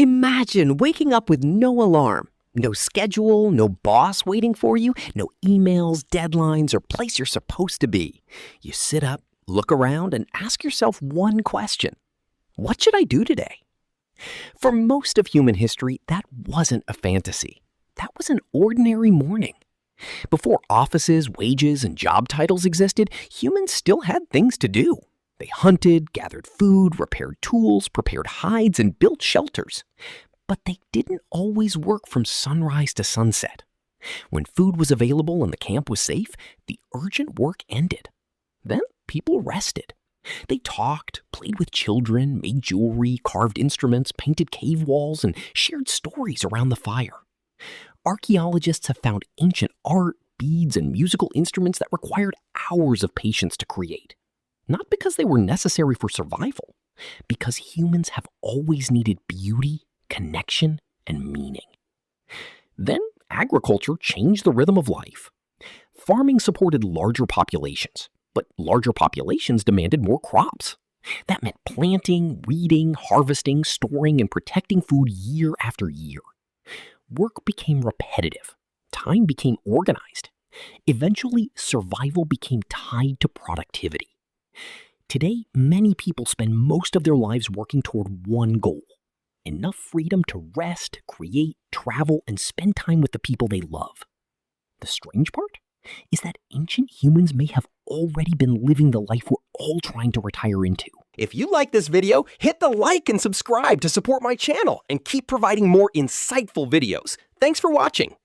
Imagine waking up with no alarm, no schedule, no boss waiting for you, no emails, deadlines, or place you're supposed to be. You sit up, look around, and ask yourself one question. What should I do today? For most of human history, that wasn't a fantasy. That was an ordinary morning. Before offices, wages, and job titles existed, humans still had things to do. They hunted, gathered food, repaired tools, prepared hides, and built shelters. But they didn't always work from sunrise to sunset. When food was available and the camp was safe, the urgent work ended. Then people rested. They talked, played with children, made jewelry, carved instruments, painted cave walls, and shared stories around the fire. Archaeologists have found ancient art, beads, and musical instruments that required hours of patience to create. Not because they were necessary for survival, because humans have always needed beauty, connection, and meaning. Then agriculture changed the rhythm of life. Farming supported larger populations, but larger populations demanded more crops. That meant planting, weeding, harvesting, storing, and protecting food year after year. Work became repetitive. Time became organized. Eventually, survival became tied to productivity. Today, many people spend most of their lives working toward one goal: enough freedom to rest, create, travel, and spend time with the people they love. The strange part is that ancient humans may have already been living the life we're all trying to retire into. If you like this video, hit the like and subscribe to support my channel and keep providing more insightful videos. Thanks for watching.